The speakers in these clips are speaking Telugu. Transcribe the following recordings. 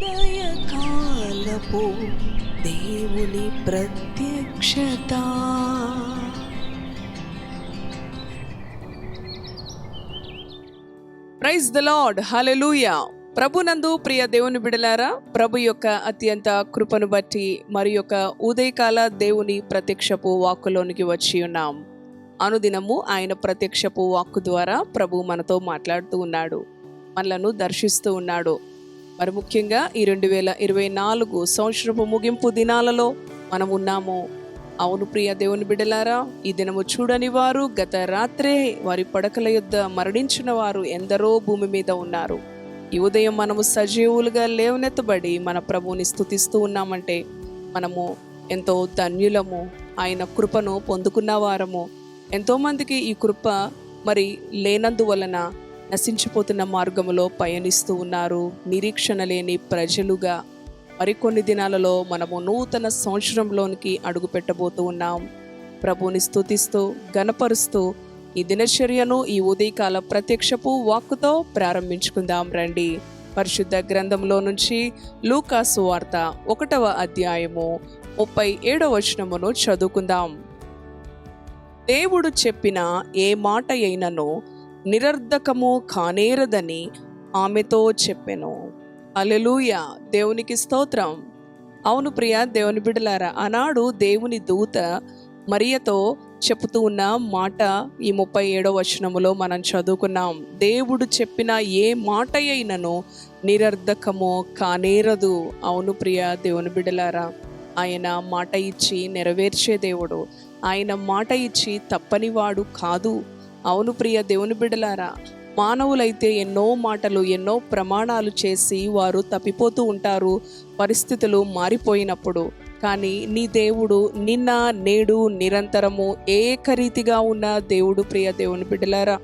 ఉదయకాలపు దేవుని ప్రత్యక్షత. ప్రైజ్ ద లార్డ్, హల్లెలూయా. ప్రభునందు ప్రియ దేవుని బిడలారా, ప్రభు యొక్క అత్యంత కృపను బట్టి మరి యొక్క ఉదయకాల దేవుని ప్రత్యక్షపు వాక్కులోనికి వచ్చి ఉన్నాం. అనుదినము ఆయన ప్రత్యక్షపు వాక్కు ద్వారా ప్రభు మనతో మాట్లాడుతూ ఉన్నాడు, మనలను దర్శిస్తూ ఉన్నాడు. మరి ముఖ్యంగా ఈ 2024 సంవత్సరపు ముగింపు దినాలలో మనం ఉన్నాము. అవును ప్రియ దేవుని బిడ్డలారా, ఈ దినము చూడని వారు, గత రాత్రే వారి పడకల యొద్ద మరణించిన వారు ఎందరో భూమి మీద ఉన్నారు. ఈ ఉదయం మనము సజీవులుగా లేవనెత్తబడి మన ప్రభువుని స్తుతిస్తూ ఉన్నామంటే మనము ఎంతో ధన్యులము. ఆయన కృపను పొందుకున్న వారము. ఎంతోమందికి ఈ కృప మరి లేనందువలన నశించిపోతున్న మార్గములో పయనిస్తూ ఉన్నారు. నిరీక్షణ లేని ప్రజలుగా మరికొన్ని దినాలలో మనము నూతన సంవత్సరంలోనికి అడుగు పెట్టబోతూ ఉన్నాం. ప్రభువుని స్తుతిస్తూ గణపరుస్తూ ఈ దినచర్యను ఈ ఉదయకాల ప్రత్యక్షపు వాక్కుతో ప్రారంభించుకుందాం రండి. పరిశుద్ధ గ్రంథంలో నుంచి లూకా సువార్త 1వ అధ్యాయము 37వ వచనమును చదువుకుందాం. దేవుడు చెప్పిన ఏ మాట అయినను నిరర్ధకము కానేరదని ఆమెతో చెప్పెను. హల్లెలూయా, దేవునికి స్తోత్రం. అవును ప్రియ దేవుని బిడ్డలారా, ఆనాడు దేవుని దూత మరియతో చెబుతూ ఉన్న మాట ఈ 37వ వచనములో మనం చదువుకున్నాం. దేవుడు చెప్పిన ఏ మాట అయినను నిరర్ధకము కానేరదు. అవును ప్రియ దేవుని బిడ్డలారా, ఆయన మాట ఇచ్చి నెరవేర్చే దేవుడు. ఆయన మాట ఇచ్చి తప్పనివాడు కాదు. అవును ప్రియ దేవుని బిడ్డలారా, మానవులైతే ఎన్నో మాటలు ఎన్నో ప్రమాణాలు చేసి వారు తప్పిపోతూ ఉంటారు పరిస్థితులు మారిపోయినప్పుడు. కానీ నీ దేవుడు నిన్న నేడు నిరంతరము ఏకరీతిగా ఉన్న దేవుడు. ప్రియ దేవుని బిడ్డలారా,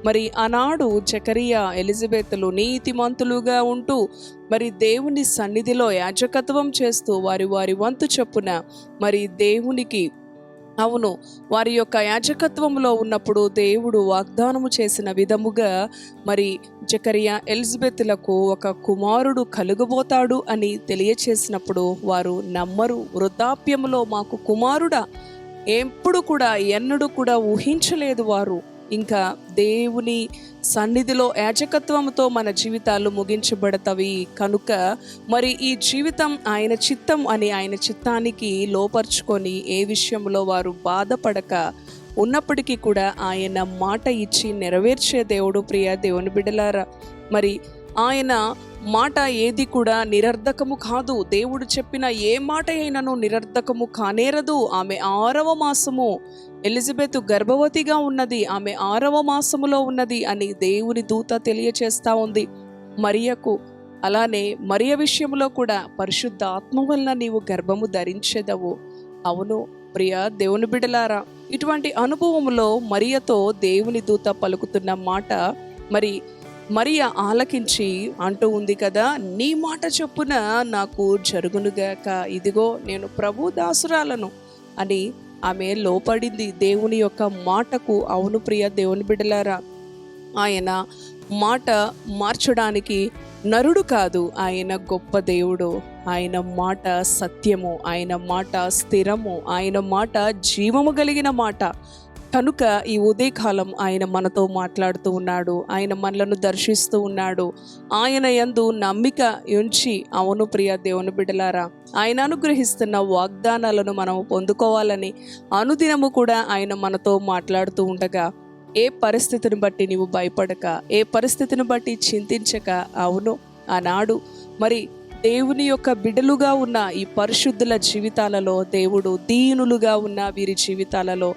మరి ఆనాడు జకరియా ఎలిజబెత్లు నీతిమంతులుగా ఉంటూ మరి దేవుని సన్నిధిలో యాజకత్వం చేస్తూ వారి వారి వంతు చొప్పున మరి దేవునికి అవును వారి యొక్క యాజకత్వంలో ఉన్నప్పుడు దేవుడు వాగ్దానము చేసిన విధముగా మరి జకరియా ఎలిజబెత్లకు ఒక కుమారుడు కలుగబోతాడు అని తెలియచేసినప్పుడు వారు నమ్మరు. వృద్ధాప్యములో మాకు కుమారుడా, ఎప్పుడు కూడా ఎన్నడూ కూడా ఊహించలేదు వారు. ఇంకా దేవుని సన్నిధిలో యాజకత్వంతో మన జీవితాలు ముగించబడతవి కనుక మరి ఈ జీవితం ఆయన చిత్తం అని ఆయన చిత్తానికి లోపరుచుకొని ఏ విషయంలో వారు బాధపడక ఉన్నప్పటికీ కూడా ఆయన మాట ఇచ్చి నెరవేర్చే దేవుడు. ప్రియ దేవుని బిడ్డలారా, మరి ఆయన మాట ఏది కూడా నిరర్ధకము కాదు. దేవుడు చెప్పిన ఏ మాట అయినను నిరర్ధకము కానేరదు. ఆమె 6వ మాసము ఎలిజబెత్ గర్భవతిగా ఉన్నది, ఆమె 6వ మాసములో ఉన్నది అని దేవుని దూత తెలియచేస్తా ఉంది మరియకు. అలానే మరియ విషయంలో కూడా పరిశుద్ధ ఆత్మ వలన నీవు గర్భము ధరించెదవు. అవును ప్రియ దేవుని బిడ్డలారా, ఇటువంటి అనుభవంలో మరియతో దేవుని దూత పలుకుతున్న మాట మరి మరియ ఆలకించి అంటూ ఉంది కదా, నీ మాట చొప్పున నాకు జరుగునుగాక, ఇదిగో నేను ప్రభు దాసురాలను అని ఆమె లోపడింది దేవుని యొక్క మాటకు. అవును ప్రియ దేవుని బిడ్డలారా, ఆయన మాట మార్చడానికి నరుడు కాదు, ఆయన గొప్ప దేవుడు. ఆయన మాట సత్యము, ఆయన మాట స్థిరము, ఆయన మాట జీవము కలిగిన మాట. కనుక ఈ ఉదయకాలం ఆయన మనతో మాట్లాడుతూ ఉన్నాడు, ఆయన మనలను దర్శిస్తూ ఉన్నాడు. ఆయన యందు నమ్మిక ఉంచి అవును ప్రియ దేవుని బిడ్డలారా, ఆయన అనుగ్రహిస్తున్న వాగ్దానాలను మనం పొందుకోవాలని అనుదినము కూడా ఆయన మనతో మాట్లాడుతూ ఉండగా ఏ పరిస్థితిని బట్టి నీవు భయపడక, ఏ పరిస్థితిని బట్టి చింతించక, అవును ఆనాడు మరి దేవుని యొక్క బిడ్డలుగా ఉన్న ఈ పరిశుద్ధుల జీవితాలలో దేవుడు దీనులుగా ఉన్న వీరి జీవితాలలో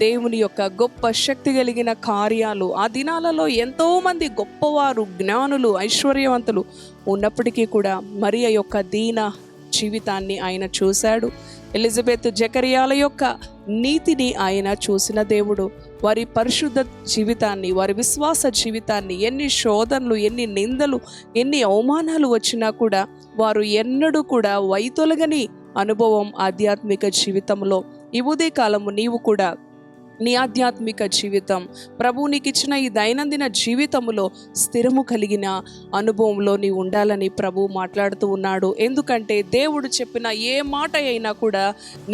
దేవుని యొక్క గొప్ప శక్తి కలిగిన కార్యాలు ఆ దినాలలో ఎంతోమంది గొప్పవారు, జ్ఞానులు, ఐశ్వర్యవంతులు ఉన్నప్పటికీ కూడా మరియ యొక్క దీన జీవితాన్ని ఆయన చూశాడు. ఎలిజబెత్ జకరియాల యొక్క నీతిని ఆయన చూసిన దేవుడు. వారి పరిశుద్ధ జీవితాన్ని, వారి విశ్వాస జీవితాన్ని ఎన్ని శోధనలు, ఎన్ని నిందలు, ఎన్ని అవమానాలు వచ్చినా కూడా వారు ఎన్నడూ కూడా వైతొలగని అనుభవం ఆధ్యాత్మిక జీవితంలో. ఈ ఉదయకాలము నీవు కూడా నీ ఆధ్యాత్మిక జీవితం, ప్రభు నీకు ఇచ్చిన ఈ దైనందిన జీవితంలో స్థిరము కలిగిన అనుభవంలో నీ ఉండాలని ప్రభు మాట్లాడుతూ ఉన్నాడు. ఎందుకంటే దేవుడు చెప్పిన ఏ మాట అయినా కూడా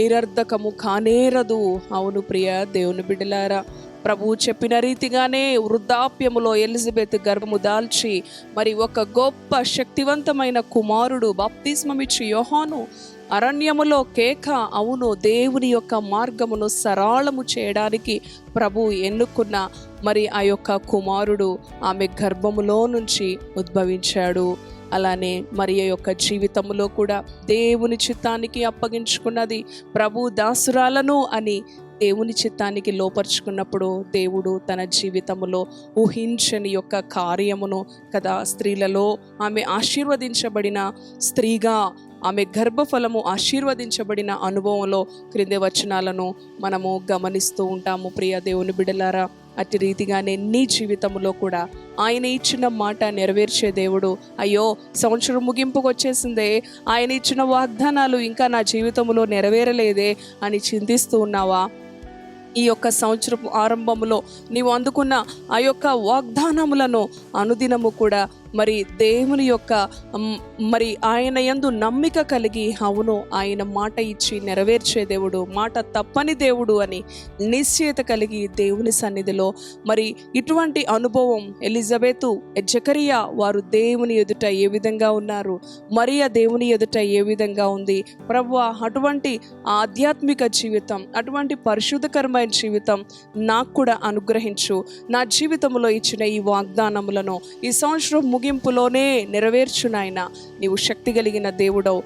నిరర్ధకము కానేరదు. అవును ప్రియ దేవుని బిడ్డలారా, ప్రభువు చెప్పిన రీతిగానే వృద్ధాప్యములో ఎలిజబెత్ గర్భము దాల్చి మరి ఒక గొప్ప శక్తివంతమైన కుమారుడు బాప్తిస్మమిచ్చి యోహాను అరణ్యములో కేక. అవును, దేవుని యొక్క మార్గమును సరళము చేయడానికి ప్రభు ఎన్నుకున్న మరి ఆ యొక్క కుమారుడు ఆమె గర్భములో నుంచి ఉద్భవించాడు. అలానే మరియ యొక్క జీవితంలో కూడా దేవుని చిత్తానికి అప్పగించుకున్నది. ప్రభు దాసురాలను అని దేవుని చిత్తానికి లోపరుచుకున్నప్పుడు దేవుడు తన జీవితంలో ఊహించని యొక్క కార్యమును కదా, స్త్రీలలో ఆమె ఆశీర్వదించబడిన స్త్రీగా, ఆమె గర్భఫలము ఆశీర్వదించబడిన అనుభవంలో క్రింది వచనాలను మనము గమనిస్తూ ఉంటాము. ప్రియ దేవుని బిడ్డలారా, అట్టి రీతిగానే నీ జీవితంలో కూడా ఆయన ఇచ్చిన మాట నెరవేర్చే దేవుడు. అయ్యో, సంవత్సరం ముగింపుకు వచ్చేసిందే, ఆయన ఇచ్చిన వాగ్దానాలు ఇంకా నా జీవితంలో నెరవేరలేదే అని చింతిస్తూ ఉన్నావా? ఈ యొక్క సంవత్సరపు ఆరంభంలో నీవు అందుకున్న ఆ యొక్క వాగ్దానములను అనుదినము కూడా మరి దేవుని యొక్క మరి ఆయన యందు నమ్మిక కలిగి, అవును ఆయన మాట ఇచ్చి నెరవేర్చే దేవుడు, మాట తప్పని దేవుడు అని నిశ్చయత కలిగి దేవుని సన్నిధిలో మరి ఇటువంటి అనుభవం ఎలిజబెతు, జకరియా వారు దేవుని ఎదుట ఏ విధంగా ఉన్నారు, మరియా దేవుని ఎదుట ఏ విధంగా ఉంది. ప్రభువా, అటువంటి ఆధ్యాత్మిక జీవితం, అటువంటి పరిశుద్ధకరమైన జీవితం నాకు కూడా అనుగ్రహించు. నా జీవితంలో ఇచ్చిన ఈ వాగ్దానములను ఈ సంవత్సరం ముగింపులోనే నెరవేర్చు నాయనా. నీవు శక్తి కలిగిన దేవుడవు.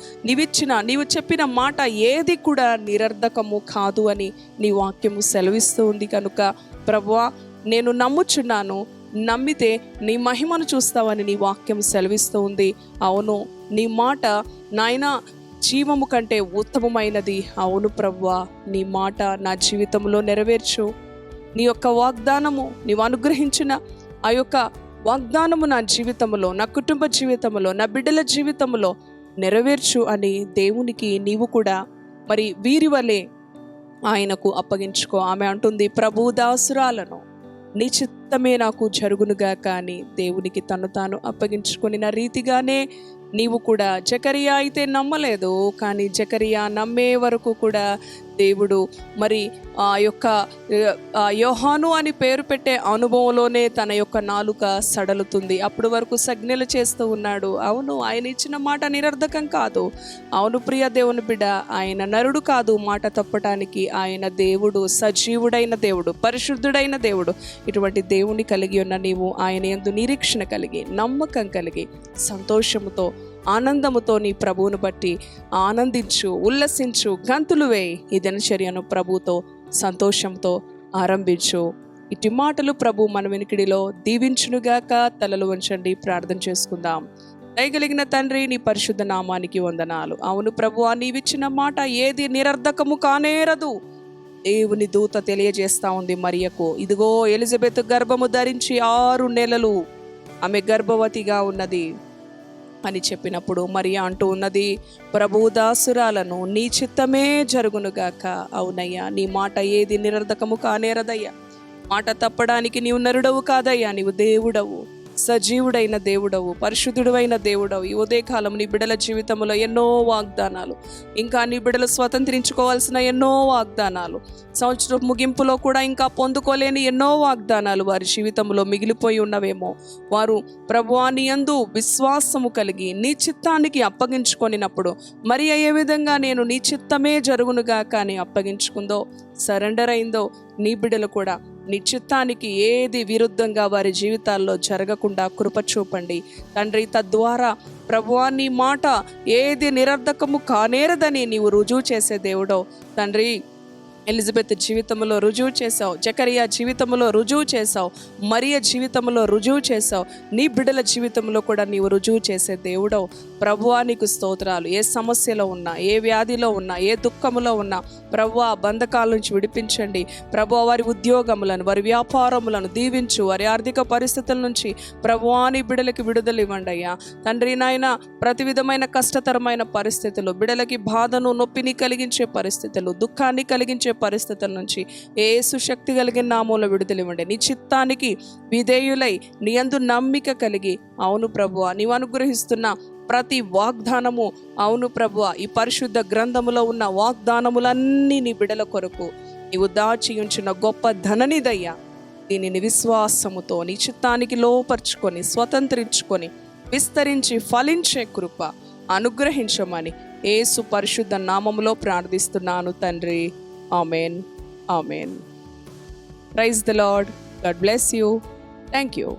నీవు చెప్పిన మాట ఏది కూడా నిరర్ధకము కాదు అని నీ వాక్యము సెలవిస్తూ ఉంది. కనుక ప్రభువా, నేను నమ్ముచున్నాను, నమ్మితే నీ మహిమను చూస్తావని నీ వాక్యం సెలవిస్తూ ఉంది. అవును, నీ మాట నాయనా జీవము కంటే ఉత్తమమైనది. అవును ప్రభువా, నీ మాట నా జీవితంలో నెరవేర్చు. నీ యొక్క వాగ్దానము, నీవు అనుగ్రహించిన ఆ యొక్క వాగ్దానము నా జీవితంలో, నా కుటుంబ జీవితంలో, నా బిడ్డల జీవితంలో నెరవేర్చు అని దేవునికి నీవు కూడా మరి వీరి వలె ఆయనకు అప్పగించుకో. ఆమె అంటుంది, ప్రభు దాసురాలను నీ చిత్తమే నాకు జరుగునుగా. కానీ దేవునికి తను తాను అప్పగించుకుని రీతిగానే నీవు కూడా, జకరియా అయితే నమ్మలేదు, కానీ జకరియా నమ్మే వరకు కూడా దేవుడు మరి ఆ యొక్క యోహాను అని పేరు పెట్టే అనుభవంలోనే తన యొక్క నాలుక సడలుతుంది. అప్పటి వరకు సంజ్ఞలు చేస్తూ ఉన్నాడు. అవును, ఆయన ఇచ్చిన మాట నిరర్ధకం కాదు. అవును ప్రియ దేవుని బిడ్డ, ఆయన నరుడు కాదు మాట తప్పటానికి. ఆయన దేవుడు, సజీవుడైన దేవుడు, పరిశుద్ధుడైన దేవుడు. ఇటువంటి దేవుని కలిగి ఉన్న నీవు ఆయన యందు నిరీక్షణ కలిగి, నమ్మకం కలిగి, సంతోషముతో, ఆనందముతో నీ ప్రభువును బట్టి ఆనందించు, ఉల్లసించు, గంతులు వేయి. ఈ దినచర్యను ప్రభుతో సంతోషంతో ఆరంభించు. ఇటు మాటలు ప్రభు మన వెనుకడిలో దీవించునుగాక. తలలు వంచండి, ప్రార్థన చేసుకుందాం. దయగలిగిన తండ్రి, నీ పరిశుద్ధ నామానికి వందనాలు. అవును ప్రభువా, నీవిచ్చిన మాట ఏది నిరర్ధకము కానేరదు. దేవుని దూత తెలియజేస్తా ఉంది మరియకు, ఇదిగో ఎలిజబెత్ గర్భము ధరించి 6 నెలలు ఆమె గర్భవతిగా ఉన్నది అని చెప్పినప్పుడు మరియా అంటూ ఉన్నది, ప్రభు దాసురాలను నీ చిత్తమే జరుగునుగాక. అవునయ్యా, నీ మాట ఏది నిరర్ధకము కానేరదయ్యా. మాట తప్పడానికి నీవు నరుడవు కాదయ్యా, నీవు దేవుడవు, సజీవుడైన దేవుడవు, పరిశుద్ధుడైన దేవుడవు. ఈ ఉదయకాలం నీ బిడ్డల జీవితంలో ఎన్నో వాగ్దానాలు, ఇంకా నీ బిడ్డలు స్వతంత్రించుకోవాల్సిన ఎన్నో వాగ్దానాలు, సంవత్సరం ముగింపులో కూడా ఇంకా పొందుకోలేని ఎన్నో వాగ్దానాలు వారి జీవితంలో మిగిలిపోయి ఉన్నవేమో. వారు ప్రభువా నీ యందు విశ్వాసము కలిగి నీ చిత్తానికి అప్పగించుకొనినప్పుడు మరి ఏ విధంగా నేను నీ చిత్తమే జరుగునుగా కానీ అప్పగించుకుందో, సరెండర్ అయిందో, నీ బిడ్డలు కూడా నీ చిత్తానికి ఏది విరుద్ధంగా వారి జీవితాల్లో జరగకుండా కృప చూపండి తండ్రి. తద్వారా ప్రభువా నీ మాట ఏది నిరర్ధకము కానేరదని నీవు రుజువు చేసే దేవుడో తండ్రి. ఎలిజబెత్ జీవితంలో రుజువు చేసావు, జకరియా జీవితంలో రుజువు చేసావు, మరియ జీవితంలో రుజువు చేసావు, నీ బిడ్డల జీవితంలో కూడా నీవు రుజువు చేసే దేవుడవు. ప్రభువా నీకు స్తోత్రాలు. ఏ సమస్యలో ఉన్నా, ఏ వ్యాధిలో ఉన్నా, ఏ దుఃఖములో ఉన్నా ప్రభువా బంధకాల నుంచి విడిపించండి. ప్రభువా వారి ఉద్యోగములను, వారి వ్యాపారములను దీవించు. వారి ఆర్థిక పరిస్థితుల నుంచి ప్రభువా నీ బిడ్డలకి విడుదల ఇవ్వండి అయ్యా తండ్రి. నాయన ప్రతి విధమైన కష్టతరమైన పరిస్థితులు, బిడ్డలకి బాధను, నొప్పిని కలిగించే పరిస్థితులు, దుఃఖాన్ని కలిగించే పరిస్థితుల నుంచి యేసు శక్తి కలిగిన నామములో విడుదల ఇవ్వండి. నీ చిత్తానికి విధేయులై నీ యందు నమ్మిక కలిగి, అవును ప్రభువా, నీవు అనుగ్రహిస్తున్న ప్రతి వాగ్దానము, అవును ప్రభువా, ఈ పరిశుద్ధ గ్రంథములో ఉన్న వాగ్దానములన్నీ నీ బిడల కొరకు నీవు దాచి ఉంచిన గొప్ప ధననిదయ్యా. దీనిని విశ్వాసముతో నీ చిత్తానికి లోపరుచుకొని స్వతంత్రించుకొని విస్తరించి ఫలించే కృప అనుగ్రహించమని యేసు పరిశుద్ధ నామములో ప్రార్థిస్తున్నాను తండ్రి. Amen, amen. Praise the lord. God bless you. Thank you.